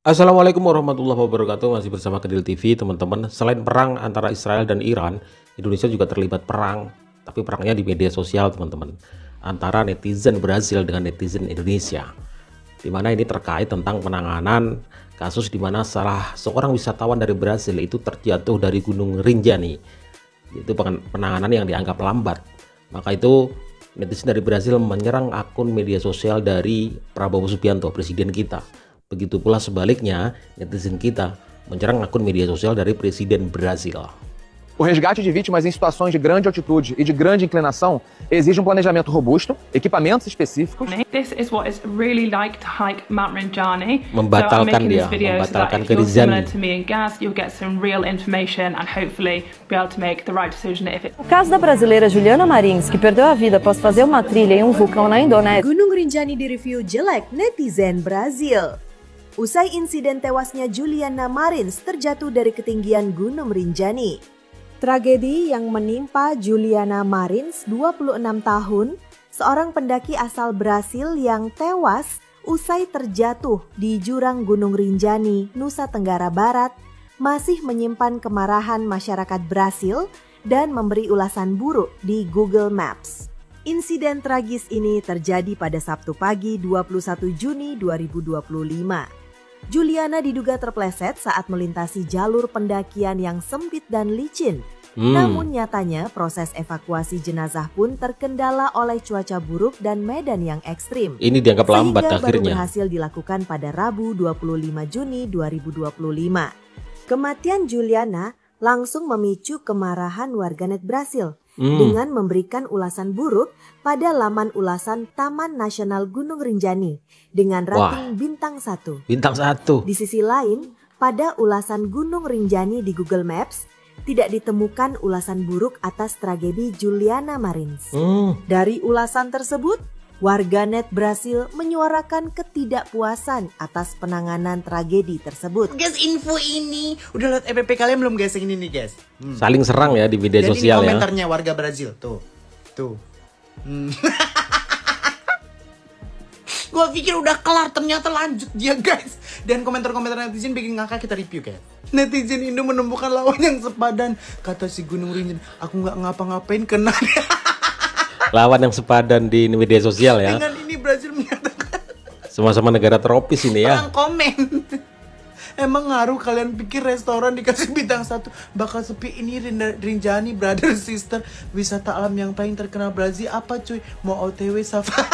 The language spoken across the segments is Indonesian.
Assalamualaikum warahmatullahi wabarakatuh. Masih bersama Kedil TV, teman-teman. Selain perang antara Israel dan Iran, Indonesia juga terlibat perang, tapi perangnya di media sosial, teman-teman, antara netizen Brazil dengan netizen Indonesia, di mana ini terkait tentang penanganan kasus di mana salah seorang wisatawan dari Brazil itu terjatuh dari Gunung Rinjani. Itu penanganan yang dianggap lambat. Maka itu netizen dari Brazil menyerang akun media sosial dari Prabowo Subianto, presiden kita. Begitu pula sebaliknya, netizen kita menyerang akun media sosial dari Presiden Brasil. O resgate de vítimas em situações de grande altitude e de grande inclinação exige planejamento robusto, equipamentos específicos. This is what it's really like to hike Mount Rinjani. Membatalkan dia, membatalkan ke Rinjani. To me and Gaz, you'll get some real information and hopefully be able to make the right decision if it. O caso da brasileira Juliana Marins, que perdeu a vida após fazer uma trilha em um vulcão na Indonésia. Gunung Rinjani direview jelek netizen Brazil. Usai insiden tewasnya Juliana Marins terjatuh dari ketinggian Gunung Rinjani. Tragedi yang menimpa Juliana Marins, 26 tahun, seorang pendaki asal Brasil yang tewas usai terjatuh di jurang Gunung Rinjani, Nusa Tenggara Barat, masih menyimpan kemarahan masyarakat Brasil dan memberi ulasan buruk di Google Maps. Insiden tragis ini terjadi pada Sabtu pagi 21 Juni 2025. Juliana diduga terpleset saat melintasi jalur pendakian yang sempit dan licin. Namun nyatanya proses evakuasi jenazah pun terkendala oleh cuaca buruk dan medan yang ekstrim. Ini dianggap lambat sehingga akhirnya. Baru berhasil dilakukan pada Rabu 25 Juni 2025. Kematian Juliana langsung memicu kemarahan warganet Brasil dengan memberikan ulasan buruk pada laman ulasan Taman Nasional Gunung Rinjani dengan rating bintang 1. Bintang 1. Di sisi lain, pada ulasan Gunung Rinjani di Google Maps tidak ditemukan ulasan buruk atas tragedi Juliana Marins. Dari ulasan tersebut, warganet Brasil menyuarakan ketidakpuasan atas penanganan tragedi tersebut. Guys, info ini udah lihat EPP kalian belum guys yang ini nih guys? Saling serang ya di media Dan sosial ini ya. komentarnya warga Brazil tuh. Gua pikir udah kelar, ternyata lanjut dia guys. Dan komentar-komentar netizen bikin ngakak, kita review guys. Netizen Indo menemukan lawan yang sepadan, kata si Gunung Rinjani. Aku nggak ngapa-ngapain kena. Lawan yang sepadan di media sosial ya. Dengan ini Brazil menyatakan Sama-sama negara tropis ini ya. orang komen. Emang ngaruh kalian pikir restoran dikasih bintang 1 bakal sepi? Ini Rinjani brother sister, wisata alam yang paling terkenal Brazil. Apa cuy? Mau OTW safari?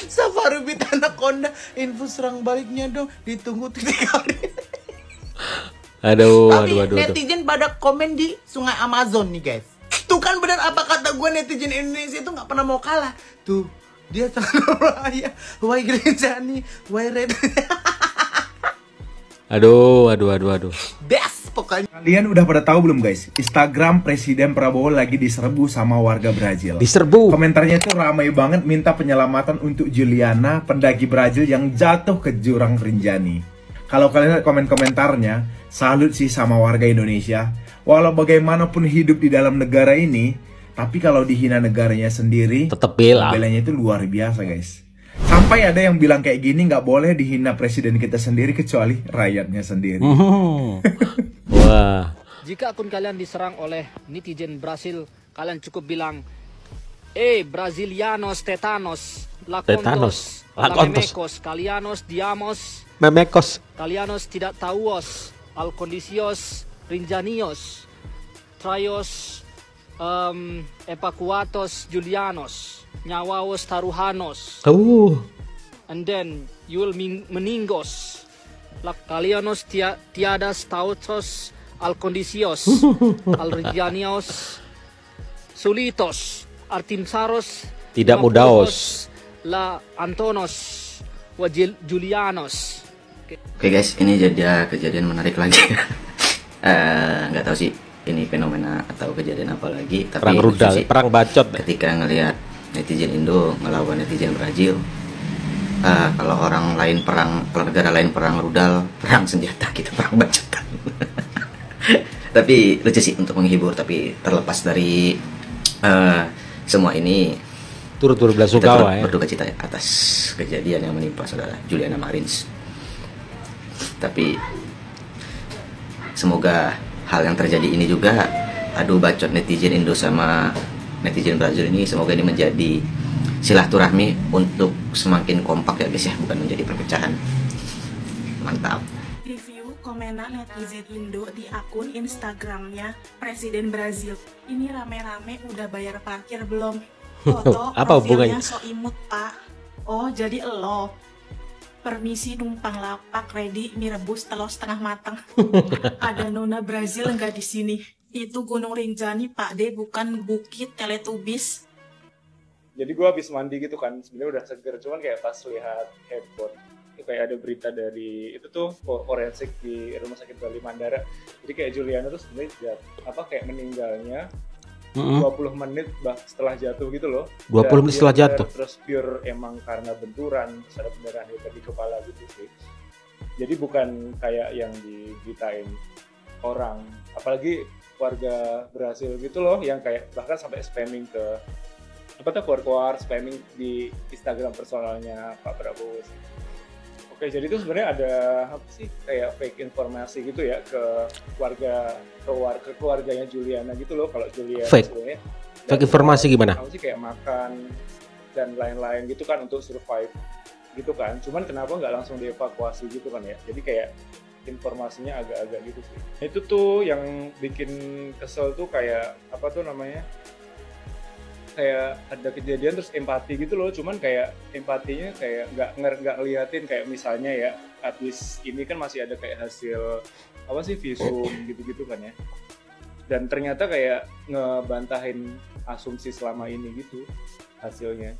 Safari bit anaconda. Info serang baliknya dong. Ditunggu 3 hari. Aduh. Netizen pada komen di sungai Amazon nih guys. Tuh kan benar apa kata gue, netizen Indonesia itu nggak pernah mau kalah. Tuh dia sangat berbahaya. Why Rinjani? Why Red? Aduh. Best pokoknya. Kalian udah pada tahu belum guys? Instagram Presiden Prabowo lagi diserbu sama warga Brazil. Diserbu. Komentarnya itu ramai banget minta penyelamatan untuk Juliana, pendaki Brazil yang jatuh ke jurang Rinjani. Kalau kalian lihat komen-komentarnya, salut sih sama warga Indonesia. Walau bagaimanapun hidup di dalam negara ini, tapi kalau dihina negaranya sendiri, tetap bela. Belanya itu luar biasa guys. Sampai ada yang bilang kayak gini, nggak boleh dihina presiden kita sendiri kecuali rakyatnya sendiri. Wah. Jika akun kalian diserang oleh netizen Brasil, kalian cukup bilang, Brasilianos tetanos, lacontos, memecos, kalianos diamos, Memekos. kalianos tidak tahuos, al condicios Rinjanios, traios evacuatos Julianos, nyawaos taruhanos, and then you will meningos, kalianos tiadas tautos al condicios, al Rinjanios, sulitos, artimsaros, Tidak mudaos, la Antonos, wa Julianos. Oke guys, ini jadi kejadian menarik lagi. Nggak tahu sih ini fenomena atau kejadian apa lagi, tapi perang rudal, sih, perang bacot. ketika ngelihat netizen Indo ngelawan netizen Brazil, kalau orang lain perang, kalau negara lain perang rudal, perang senjata, gitu, perang bacotan. Tapi lucu sih untuk menghibur. Tapi terlepas dari semua ini, turut belasungkawa ya. Berduka cita atas kejadian yang menimpa saudara Juliana Marins. Tapi semoga hal yang terjadi ini juga, adu bacot netizen Indo sama netizen Brazil ini, semoga ini menjadi silaturahmi untuk semakin kompak ya guys ya, bukan menjadi perpecahan. Mantap. Review komenan netizen Indo di akun Instagramnya Presiden Brazil. Ini rame-rame udah bayar parkir belum? Foto apa profilnya hubungannya? so imut pak. Oh jadi elo. Permisi numpang lapak, ready mie rebus telur setengah matang. Ada nona Brazil nggak di sini? Itu Gunung Rinjani Pak D, bukan Bukit Teletubbies. Jadi gue habis mandi gitu kan, sebenarnya udah seger, cuman kayak pas lihat handphone itu kayak ada berita dari itu tuh forensik di Rumah Sakit Bali Mandara. Jadi kayak Juliana tuh sebenarnya kayak meninggalnya 20 menit setelah jatuh gitu loh. 20 menit setelah jatuh. Terus pure emang karena benturan, terus ada pendarahan hebat di kepala gitu sih. Jadi bukan kayak yang diberitain orang, apalagi warga Brasil gitu loh, yang kayak bahkan sampai spamming ke keluar spamming di Instagram personalnya Pak Prabowo sih. Oke, jadi itu sebenarnya ada kayak fake informasi gitu ya ke keluarganya Juliana gitu loh. Kalau Juliana sebenarnya fake informasi gimana? Sih kayak makan dan lain-lain gitu kan untuk survive gitu kan. Cuman kenapa nggak langsung dievakuasi gitu kan ya? Jadi kayak informasinya agak-agak gitu sih. Itu tuh yang bikin kesel tuh kayak kayak ada kejadian terus empati gitu loh, cuman kayak empatinya kayak nggak ngeliatin kayak misalnya ya habis ini kan masih ada kayak hasil visum gitu-gitu kan ya, dan ternyata kayak ngebantahin asumsi selama ini gitu hasilnya.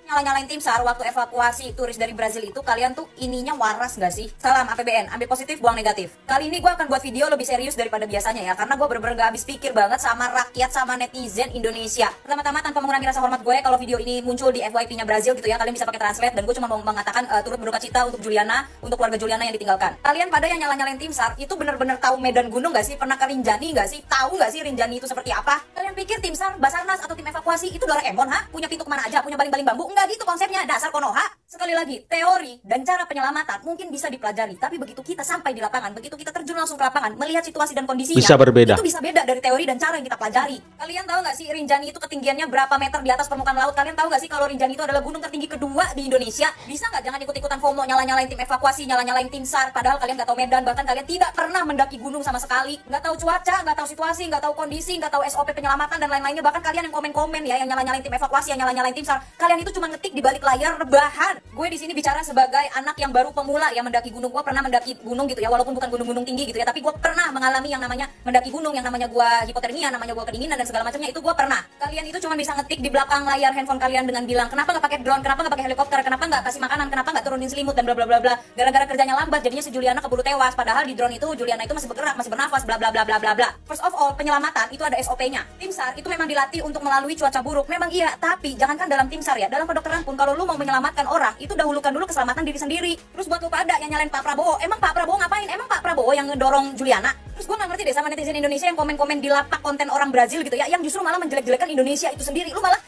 Nyala-nyalain tim SAR waktu evakuasi turis dari Brazil itu, kalian tuh ininya waras gak sih? Salam APBN, ambil positif, buang negatif. Kali ini gue akan buat video lebih serius daripada biasanya ya, karena gue bener-bener gak habis pikir banget sama rakyat, sama netizen Indonesia. Pertama-tama tanpa mengurangi rasa hormat gue, kalau video ini muncul di FYP-nya Brazil gitu ya, kalian bisa pakai translate, dan gue cuma mau mengatakan turut berduka cita untuk Juliana, untuk keluarga Juliana yang ditinggalkan. Kalian pada yang nyala-nyalain tim SAR itu bener-bener tahu medan gunung gak sih? Pernah ke Rinjani gak sih? Tahu gak sih Rinjani itu seperti apa? Kalian pikir tim SAR, Basarnas atau tim evakuasi itu Doraemon ha? Punya pintu kemana aja? Punya baling-baling bambu? Enggak gitu konsepnya. Dasar Konoha. Sekali lagi, teori dan cara penyelamatan mungkin bisa dipelajari, tapi begitu kita sampai di lapangan, begitu kita terjun langsung ke lapangan, melihat situasi dan kondisinya, bisa berbeda. Itu bisa beda dari teori dan cara yang kita pelajari. Kalian tahu nggak sih Rinjani itu ketinggiannya berapa meter di atas permukaan laut? Kalian tahu nggak sih kalau Rinjani itu adalah gunung tertinggi kedua di Indonesia? Bisa nggak jangan ikut-ikutan FOMO, nyala-nyalain tim evakuasi, nyala-nyalain tim SAR, padahal kalian nggak tahu medan, bahkan kalian tidak pernah mendaki gunung sama sekali, nggak tahu cuaca, nggak tahu situasi, nggak tahu kondisi, nggak tahu SOP penyelamatan dan lain-lainnya. Bahkan kalian yang komen-komen ya, yang nyala-nyalain tim evakuasi, yang nyala-nyalain tim SAR, kalian itu cuma ngetik di balik layar rebahan. Gue di sini bicara sebagai anak yang baru pemula yang mendaki gunung. Gue pernah mendaki gunung gitu ya, walaupun bukan gunung-gunung tinggi gitu ya, tapi gue pernah mengalami yang namanya mendaki gunung, yang namanya gue hipotermia, namanya gue kedinginan dan segala macamnya, itu gue pernah. Kalian itu cuma bisa ngetik di belakang layar handphone kalian dengan bilang kenapa nggak pakai drone, kenapa nggak pakai helikopter, kenapa nggak kasih makanan, kenapa nggak turunin selimut dan bla bla bla bla. Gara-gara kerjanya lambat, jadinya si Juliana keburu tewas. Padahal di drone itu Juliana itu masih bergerak, masih bernafas, bla bla bla bla bla bla. First of all, penyelamatan itu ada SOP-nya. Tim SAR itu memang dilatih untuk melalui cuaca buruk. Memang iya, tapi jangankan dalam tim SAR ya, dalam kedokteran pun kalau lu mau menyelamatkan orang, itu dahulukan dulu keselamatan diri sendiri. Terus buat lu pada yang nyalain Pak Prabowo, emang Pak Prabowo ngapain? Emang Pak Prabowo yang ngedorong Juliana? Terus gue gak ngerti deh sama netizen Indonesia yang komen-komen di lapak konten orang Brazil gitu ya, yang justru malah menjelek-jelekan Indonesia itu sendiri. Lu malah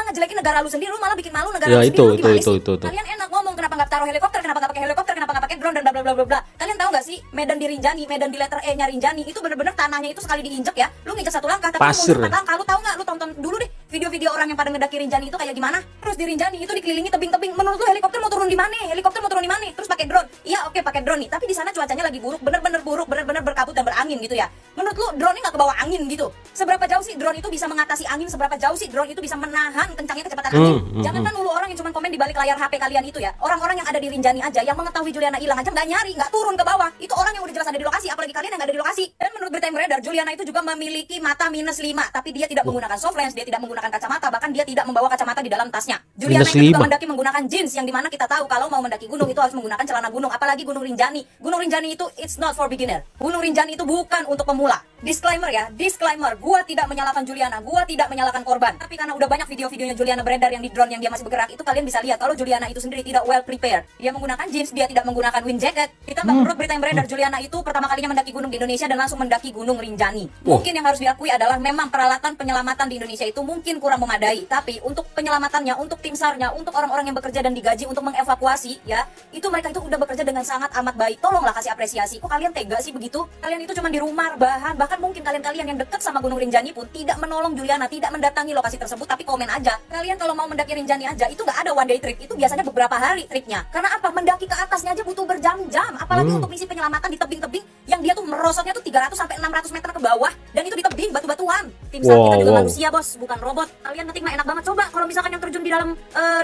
ngejelekin negara lu sendiri, lu malah bikin malu negara lu sendiri. Itu. Kalian enak ngomong kenapa nggak taruh helikopter, kenapa nggak pakai helikopter, kenapa nggak pakai drone dan bla bla bla bla bla. Kalian tahu nggak sih medan di Rinjani, medan di letter E-nya Rinjani itu bener-bener tanahnya itu sekali diinjek ya, lu nginjek satu langkah tapi pasir. lu mundur 4 langkah. Lu tahu nggak? Lu tonton dulu deh video-video orang yang pada ngedaki Rinjani itu kayak gimana. Terus di Rinjani itu dikelilingi tebing-tebing. Menurut lu helikopter mau turun di mana? Helikopter mau turun di mana? Terus pakai drone. Iya oke pakai drone nih, tapi di sana cuacanya lagi buruk, bener-bener buruk, bener-bener berkabut dan berangin gitu ya. Menurut lu drone-nya nggak kebawa angin gitu? Seberapa jauh sih drone itu bisa mengatasi angin? Seberapa jauh sih drone itu bisa menahan kencangnya kecepatan angin? Jangankan dulu orang yang cuma komen di balik layar HP kalian itu ya, orang-orang yang ada di Rinjani aja yang mengetahui Juliana hilang aja nggak nyari, nggak turun ke bawah. Itu orang yang udah jelas ada di lokasi, apalagi kalian yang nggak ada di lokasi. Dan menurut berita yang beredar, Juliana itu juga memiliki mata -5, tapi dia tidak menggunakan soft lens, dia tidak menggunakan kacamata, bahkan dia tidak membawa kacamata di dalam tasnya. Juliana itu juga mendaki menggunakan jeans, yang dimana kita tahu kalau mau mendaki gunung itu harus menggunakan celana gunung, apalagi Gunung Rinjani. Gunung Rinjani itu it's not for beginner. Gunung Rinjani itu bukan untuk pemula. Disclaimer ya, disclaimer. Gua tidak menyalahkan Juliana, gua tidak menyalahkan korban. Tapi karena udah banyak video-videonya Juliana beredar yang di drone yang dia masih bergerak, itu kalian bisa lihat kalau Juliana itu sendiri tidak well prepared. Dia menggunakan jeans, dia tidak menggunakan wind jacket. Ditambah menurut berita yang beredar, Juliana itu pertama kalinya mendaki gunung di Indonesia dan langsung mendaki Gunung Rinjani. Mungkin yang harus diakui adalah memang peralatan penyelamatan di Indonesia itu mungkin kurang memadai. Tapi untuk penyelamatannya, untuk tim SAR-nya, untuk orang-orang yang bekerja dan digaji untuk mengevakuasi, ya, itu mereka itu udah bekerja dengan sangat amat baik. Tolonglah kasih apresiasi. Kok kalian tega sih begitu? Kalian itu cuma di rumah, bahkan mungkin kalian yang dekat sama Gunung Rinjani pun tidak menolong Juliana, tidak mendatangi lokasi tersebut, tapi komen aja. Kalian kalau mau mendaki Rinjani aja, itu nggak ada one day trip, itu biasanya beberapa hari tripnya. Karena apa? Mendaki ke atasnya aja butuh berjam-jam, apalagi untuk misi penyelamatan di tebing-tebing yang dia tuh merosotnya tuh 300 sampai 600 meter ke bawah, dan itu di tebing batu-batuan. Tim SAR kita juga manusia, bos, bukan robot. Kalian ngetik mah enak banget. Coba kalau misalkan yang terjun di dalam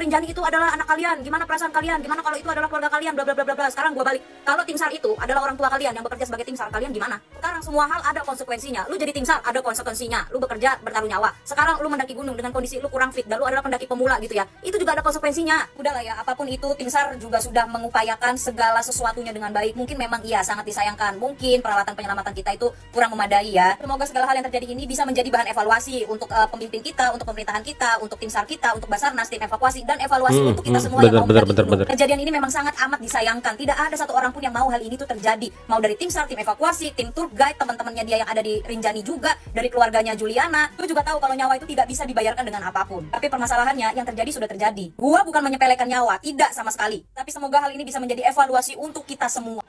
Rinjani itu adalah anak kalian, gimana perasaan kalian? Gimana kalau itu adalah keluarga kalian? Bla bla bla bla. Sekarang gua balik. Kalau tim SAR itu adalah orang tua kalian yang bekerja sebagai tim SAR, kalian gimana? Sekarang semua hal ada konsekuensinya. Lu jadi tim SAR ada konsekuensinya. Lu bekerja bertaruh nyawa. Sekarang lu mendaki gunung dengan kondisi lu kurang fit dan lu adalah pendaki pemula gitu ya. Itu juga ada konsekuensinya. Udahlah ya, apapun itu tim SAR juga sudah mengupayakan segala sesuatunya dengan baik. Mungkin memang iya sangat disayangkan. Mungkin peralatan penyelamatan kita itu kurang memadai ya. Semoga segala hal yang terjadi ini bisa menjadi bahan evaluasi untuk pemimpin kita, untuk pemerintahan kita, untuk tim SAR kita, untuk Basarnas, tim evakuasi dan evaluasi untuk kita semua yang mau mendaki gunung. Kejadian ini memang sangat amat disayangkan. Tidak ada satu orang pun yang mau hal ini tuh terjadi. Mau dari tim SAR, tim evakuasi, tim tour guide, teman-temannya dia yang ada di Rinjani juga, dari keluarganya Juliana. Lu juga tahu kalau nyawa itu tidak bisa dibayarkan dengan apapun. Tapi permasalahannya yang terjadi sudah terjadi. Gua bukan menyepelekan nyawa, tidak sama sekali. Tapi semoga hal ini bisa menjadi evaluasi untuk kita semua.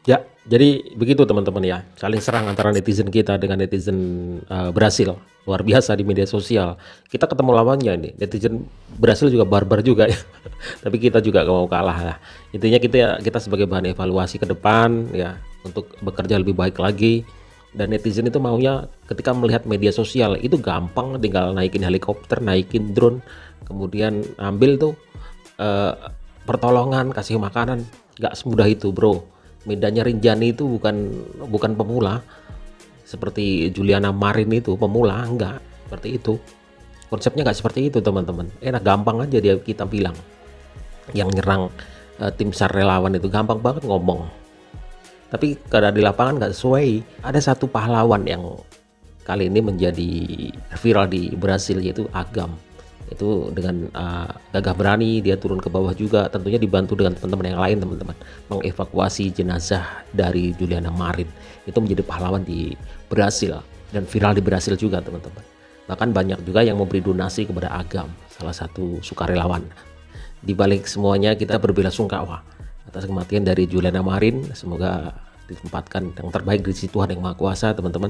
Ya, jadi begitu teman-teman ya. Saling serang antara netizen kita dengan netizen Brasil. Luar biasa di media sosial. Kita ketemu lawannya ini. Netizen Brasil juga barbar juga ya. Tapi kita juga gak mau kalah lah. Intinya kita sebagai bahan evaluasi ke depan ya, untuk bekerja lebih baik lagi. Dan netizen itu maunya ketika melihat media sosial itu gampang, tinggal naikin helikopter, naikin drone, kemudian ambil tuh pertolongan, kasih makanan. Gak semudah itu bro. Medannya Rinjani itu bukan pemula seperti Juliana Marin itu pemula, enggak seperti itu. Konsepnya nggak seperti itu teman-teman. Enak gampang aja dia kita bilang. Yang nyerang tim SAR relawan itu gampang banget ngomong. Tapi karena di lapangan nggak sesuai. Ada satu pahlawan yang kali ini menjadi viral di Brasil, yaitu Agam. Itu dengan gagah berani dia turun ke bawah juga, tentunya dibantu dengan teman-teman yang lain teman-teman, mengevakuasi jenazah dari Juliana Marin. Itu menjadi pahlawan di Brasil dan viral di Brasil juga teman-teman. Bahkan banyak juga yang memberi donasi kepada Agam, salah satu sukarelawan. Di balik semuanya kita berbelasungkawa atas kematian dari Juliana Marin. Semoga ditempatkan yang terbaik di sisi Tuhan yang Maha Kuasa teman-teman,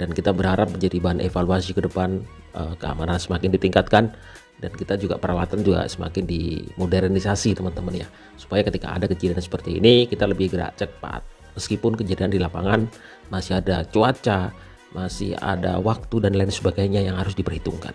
dan kita berharap menjadi bahan evaluasi ke depan. Keamanan semakin ditingkatkan dan kita juga peralatan juga semakin dimodernisasi teman-teman ya, supaya ketika ada kejadian seperti ini kita lebih gerak cepat. Meskipun kejadian di lapangan masih ada cuaca, masih ada waktu dan lain sebagainya yang harus diperhitungkan.